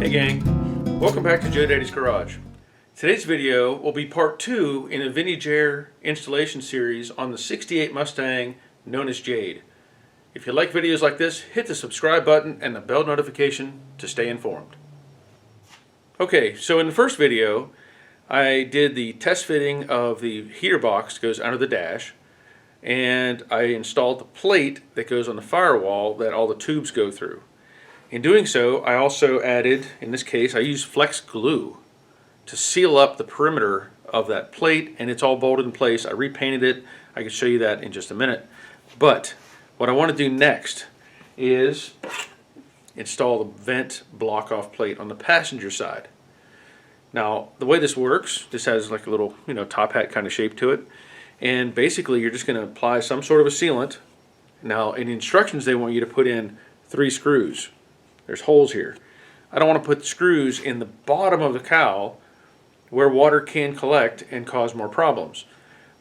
Hey gang, welcome back to Jade's Garage. Today's video will be part 2 in a Vintage Air installation series on the 68 Mustang known as Jade. If you like videos like this, hit the subscribe button and the bell notification to stay informed. Okay, so in the first video I did the test fitting of the heater box that goes under the dash, and I installed the plate that goes on the firewall that all the tubes go through. In doing so, I also added, in this case, I used flex glue to seal up the perimeter of that plate, and it's all bolted in place. I repainted it. I can show you that in just a minute. But what I want to do next is install the vent block-off plate on the passenger side. Now, the way this works, this has like a little, top hat kind of shape to it. And basically, you're just going to apply some sort of a sealant. Now, in the instructions, they want you to put in 3 screws. There's holes here. I don't want to put screws in the bottom of the cowl where water can collect and cause more problems.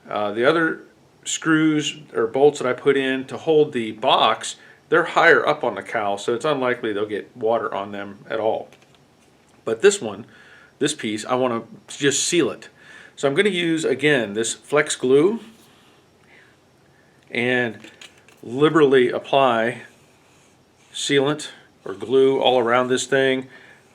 The other screws or bolts that I put in to hold the box, they're higher up on the cowl, so it's unlikely they'll get water on them at all. But this one, this piece, I want to just seal it. So I'm going to use, again, this flex glue and liberally apply sealant or glue all around this thing,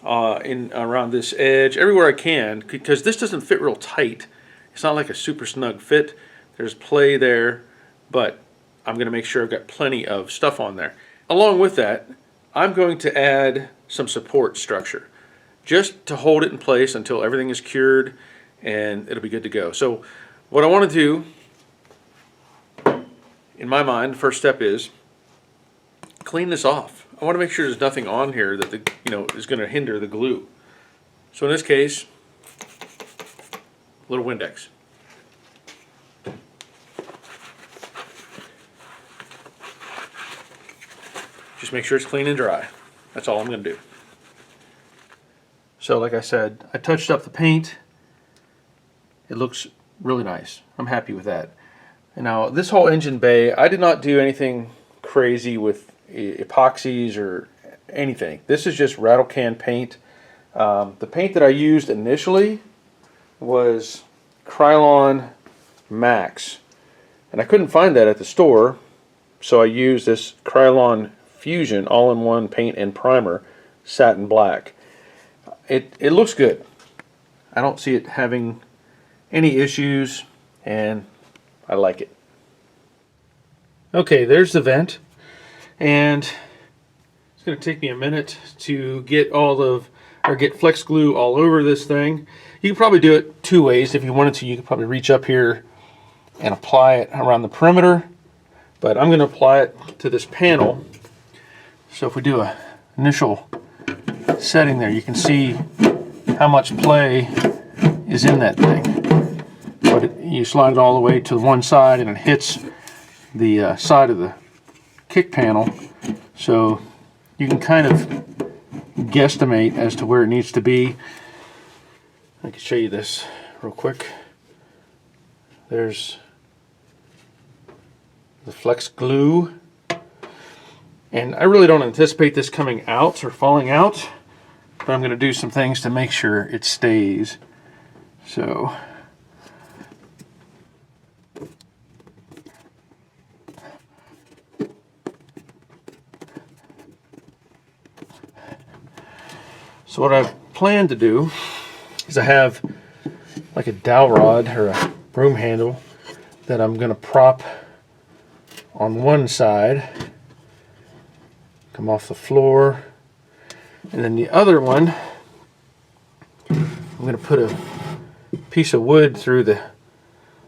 around this edge, everywhere I can, because this doesn't fit real tight. It's not like a super snug fit. There's play there, but I'm going to make sure I've got plenty of stuff on there. Along with that, I'm going to add some support structure just to hold it in place until everything is cured and it'll be good to go. So what I want to do, in my mind, the first step is clean this off. I want to make sure there's nothing on here that is going to hinder the glue. So in this case, a little Windex. Just make sure it's clean and dry. That's all I'm going to do. So like I said, I touched up the paint. It looks really nice. I'm happy with that. And now this whole engine bay, I did not do anything crazy with epoxies or anything. This is just rattle can paint. The paint that I used initially was Krylon Max, and I couldn't find that at the store, so I used this Krylon Fusion all-in-one paint and primer, satin black. It looks good. I don't see it having any issues, and I like it. Okay, there's the vent. And it's going to take me a minute to get get flex glue all over this thing. You can probably do it 2 ways. If you wanted to, you could probably reach up here and apply it around the perimeter. But I'm going to apply it to this panel. So if we do an initial setting there, you can see how much play is in that thing. But you slide it all the way to one side and it hits the side of the kick panel, so you can kind of guesstimate as to where it needs to be. I can show you this real quick. There's the flex glue, and I really don't anticipate this coming out or falling out, but I'm going to do some things to make sure it stays. So what I plan to do is I have like a dowel rod or a broom handle that I'm going to prop on one side, come off the floor, and then the other one I'm going to put a piece of wood through the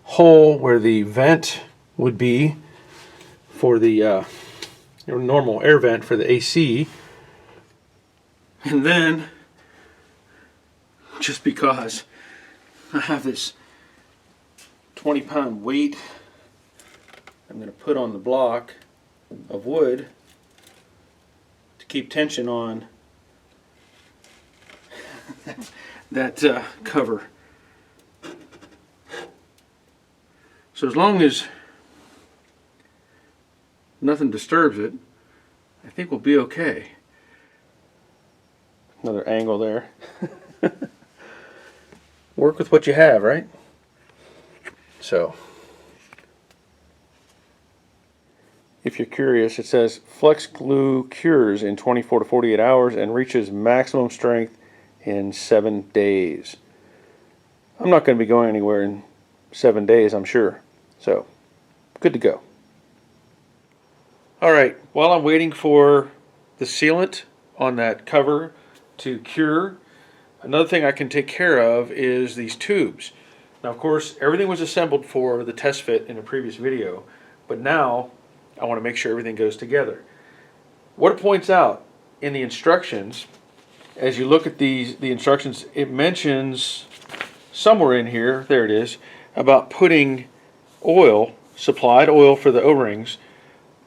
hole where the vent would be for the normal air vent for the AC. And then, just because I have this 20-pound weight I'm going to put on the block of wood to keep tension on that cover. So as long as nothing disturbs it, I think we'll be okay. Another angle there. Work with what you have, right? So, if you're curious, it says Flex Glue cures in 24 to 48 hours and reaches maximum strength in 7 days. I'm not going to be going anywhere in 7 days, I'm sure. So, good to go. Alright, while I'm waiting for the sealant on that cover to cure, another thing I can take care of is these tubes. Now, of course, everything was assembled for the test fit in a previous video, but now I want to make sure everything goes together. What it points out in the instructions, as you look at the instructions, it mentions somewhere in here, there it is, about putting oil, supplied oil for the O-rings,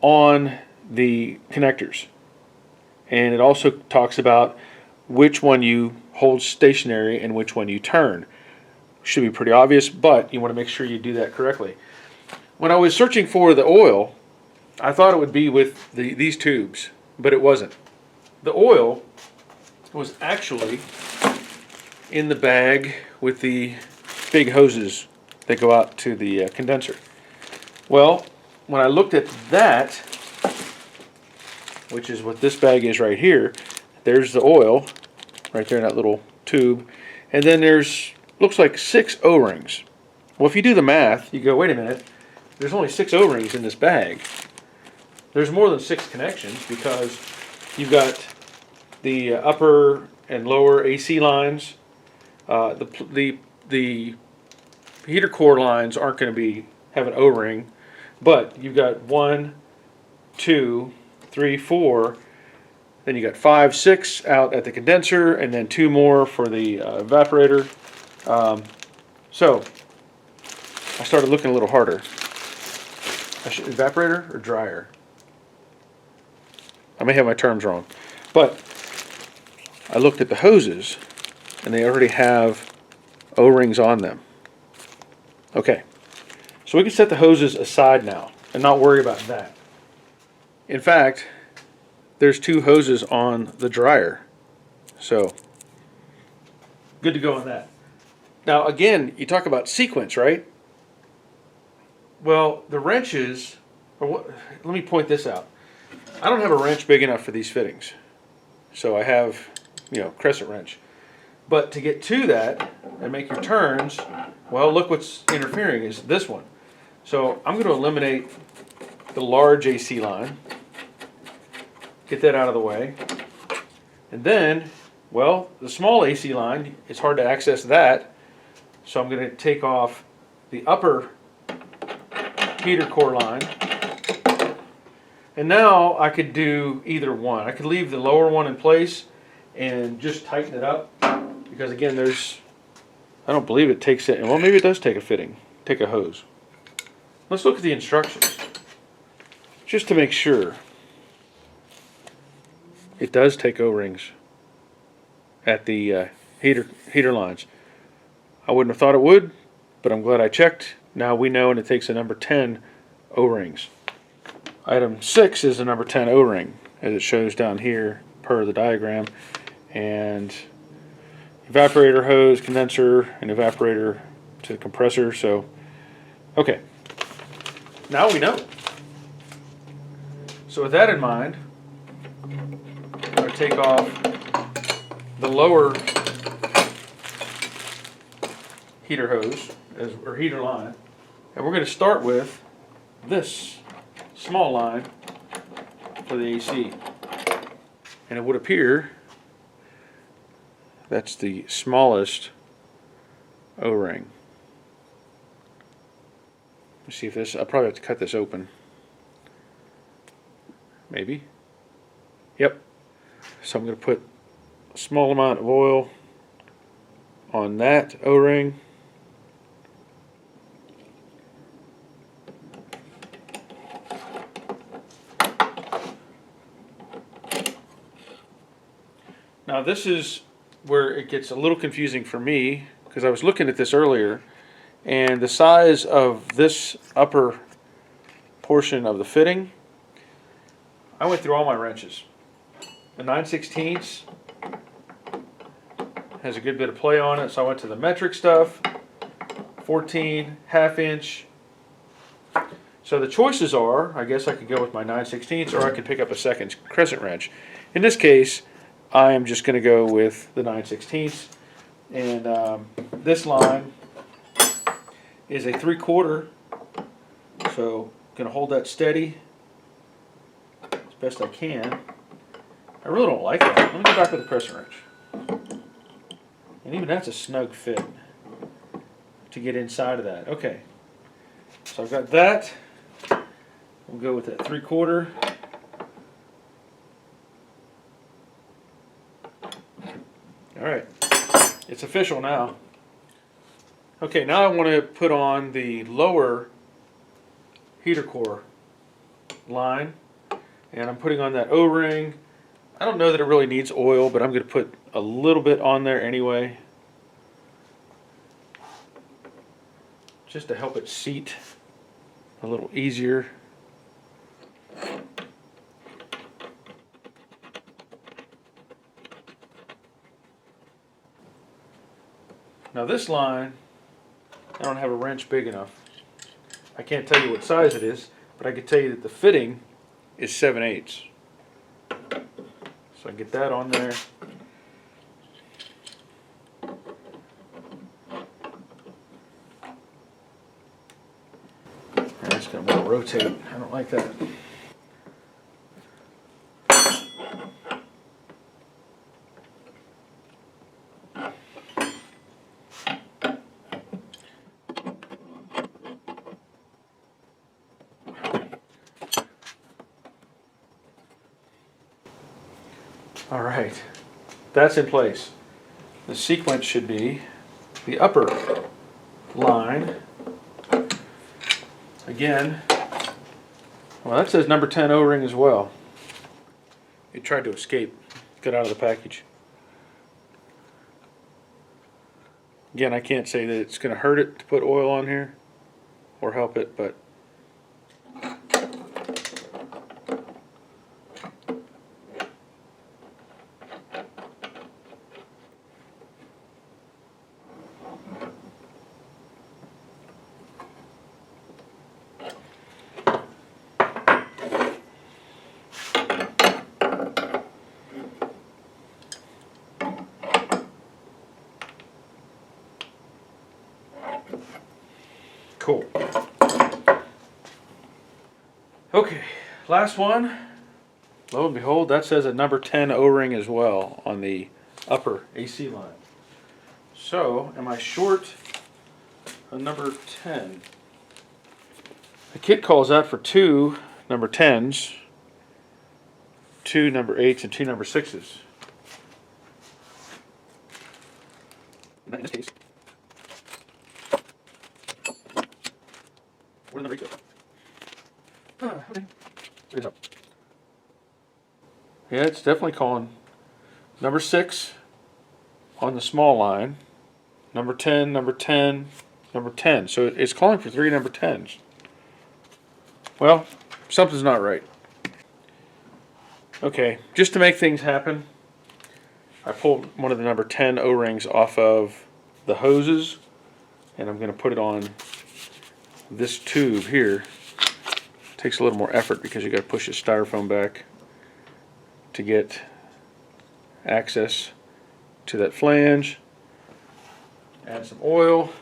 on the connectors. And it also talks about which one you hold stationary and which one you turn. Should be pretty obvious, but you want to make sure you do that correctly. When I was searching for the oil, I thought it would be with these tubes, but it wasn't. The oil was actually in the bag with the big hoses that go out to the condenser. Well, when I looked at that, which is what this bag is right here, there's the oil right there in that little tube, and then there's, looks like 6 O-rings. Well, if you do the math, you go, wait a minute, there's only 6 O-rings in this bag. There's more than 6 connections because you've got the upper and lower AC lines. The heater core lines aren't going to have an O-ring, but you've got 1, 2, 3, 4. Then you got 5, 6 out at the condenser, and then 2 more for the evaporator. So I started looking a little harder. Evaporator or dryer? I may have my terms wrong, but I looked at the hoses, and they already have O-rings on them. Okay, so we can set the hoses aside now and not worry about that. In fact, there's 2 hoses on the dryer, so good to go on that. Now again, you talk about sequence, right? Well, the wrenches, let me point this out. I don't have a wrench big enough for these fittings, so I have, crescent wrench. But to get to that and make your turns, well, look what's interfering is this one. So I'm going to eliminate the large AC line, get that out of the way, and then, well, the small AC line, it's hard to access that, so I'm going to take off the upper heater core line, and now I could do either one. I could leave the lower one in place and just tighten it up, because again, I don't believe it takes it, well, maybe it does take a fitting, take a hose. Let's look at the instructions, just to make sure. It does take O-rings at the heater lines. I wouldn't have thought it would, but I'm glad I checked. Now we know, and it takes a number 10 O-rings. Item 6 is a number 10 O-ring, as it shows down here per the diagram. And evaporator hose, condenser, and evaporator to the compressor. So, okay. Now we know. So with that in mind, I'm going to take off the lower heater hose, or heater line, and we're going to start with this small line for the AC. And it would appear that's the smallest O-ring. Let's see if this, I'll probably have to cut this open. Maybe. Yep. So I'm going to put a small amount of oil on that O-ring. Now this is where it gets a little confusing for me, because I was looking at this earlier, and the size of this upper portion of the fitting, I went through all my wrenches. A 9/16 has a good bit of play on it, so I went to the metric stuff. 14, ½ inch. So the choices are, I guess I could go with my 9/16 or I could pick up a second crescent wrench. In this case, I am just going to go with the 9/16, and this line is a 3/4, so I'm going to hold that steady as best I can. I really don't like that. Let me go back with the crescent wrench. And even that's a snug fit to get inside of that. Okay, so I've got that. We'll go with that 3/4. All right, it's official now. Okay, now I want to put on the lower heater core line, and I'm putting on that O-ring. I don't know that it really needs oil, but I'm going to put a little bit on there anyway, just to help it seat a little easier. Now this line, I don't have a wrench big enough. I can't tell you what size it is, but I can tell you that the fitting is 7/8. So I get that on there. And it's going to rotate. I don't like that. All right, that's in place. The sequence should be the upper line. Again, well, that says number 10 O-ring as well. It tried to escape, get out of the package. Again, I can't say that it's going to hurt it to put oil on here or help it, but cool. Okay, last one. Lo and behold, that says a number 10 O-ring as well on the upper AC line. So, am I short a number 10? The kit calls out for 2 number 10s, 2 number 8s, and 2 number 6s. In this case, where's the number 8 go? Okay. It is up. Yeah, it's definitely calling number 6 on the small line, number 10, number 10, number 10. So it's calling for 3 number 10s. Well, something's not right. Okay, just to make things happen, I pulled one of the number 10 O-rings off of the hoses, and I'm going to put it on this tube here. It takes a little more effort because you got to push the styrofoam back to get access to that flange. Add some oil.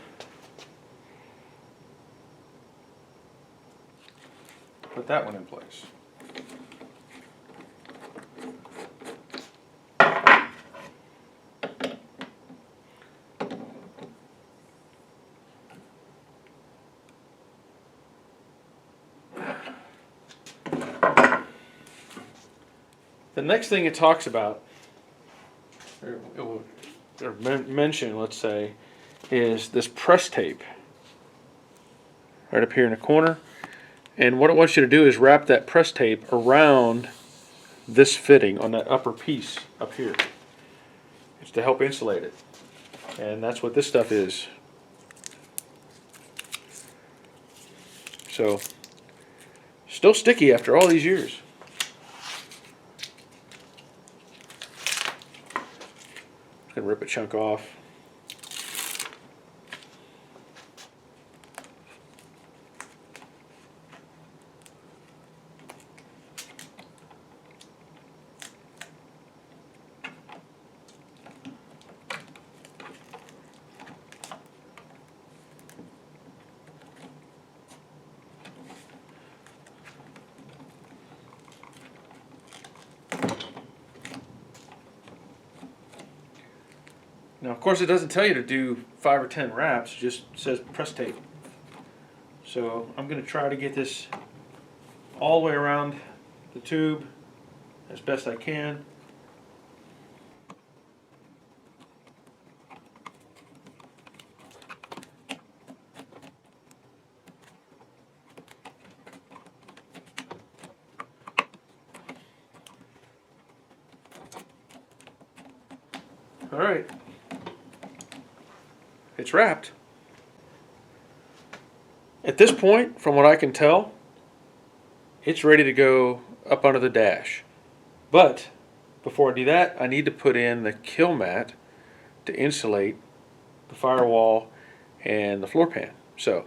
Put that one in place. The next thing it talks about, or mention, let's say, is this press tape right up here in the corner. And what it wants you to do is wrap that press tape around this fitting on that upper piece up here. It's to help insulate it. And that's what this stuff is. So, still sticky after all these years. I'm and rip a chunk off. Now, of course, it doesn't tell you to do 5 or 10 wraps, it just says press tape. So I'm going to try to get this all the way around the tube as best I can. All right. It's wrapped. At this point, from what I can tell, it's ready to go up under the dash. But before I do that, I need to put in the Kilmat to insulate the firewall and the floor pan. So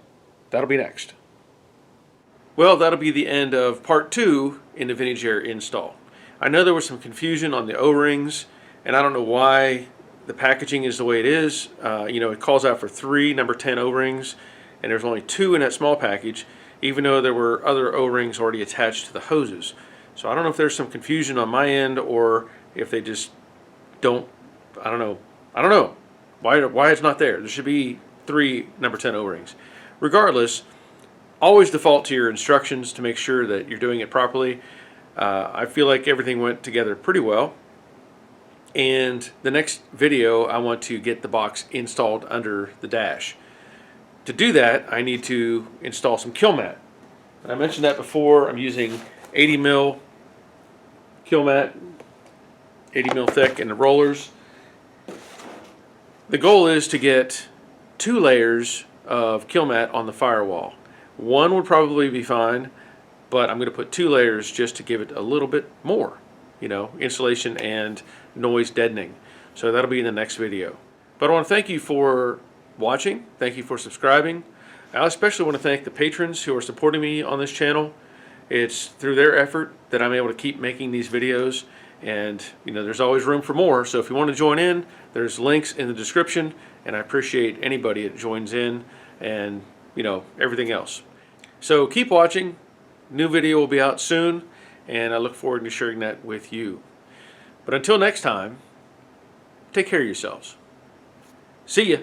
that'll be next. Well, that'll be the end of part 2 in the Vintage Air install. I know there was some confusion on the O-rings, and I don't know why the packaging is the way it is. You know, it calls out for 3 number 10 O-rings, and there's only 2 in that small package, even though there were other O-rings already attached to the hoses. So I don't know if there's some confusion on my end, or if they just don't, I don't know why it's not there. There should be 3 number 10 O-rings. Regardless, always default to your instructions to make sure that you're doing it properly. I feel like everything went together pretty well. And the next video, I want to get the box installed under the dash. To do that, I need to install some Kilmat. And I mentioned that before. I'm using 80 mil Kilmat, 80 mil thick, and the rollers. The goal is to get 2 layers of Kilmat on the firewall. 1 would probably be fine, but I'm going to put 2 layers just to give it a little bit more, you know, insulation and noise deadening. So that'll be in the next video. But I want to thank you for watching. Thank you for subscribing. I especially want to thank the patrons who are supporting me on this channel. It's through their effort that I'm able to keep making these videos, and you know, there's always room for more. So if you want to join in, there's links in the description, and I appreciate anybody that joins in, and you know, everything else. So keep watching. New video will be out soon, and I look forward to sharing that with you. But until next time, take care of yourselves. See ya.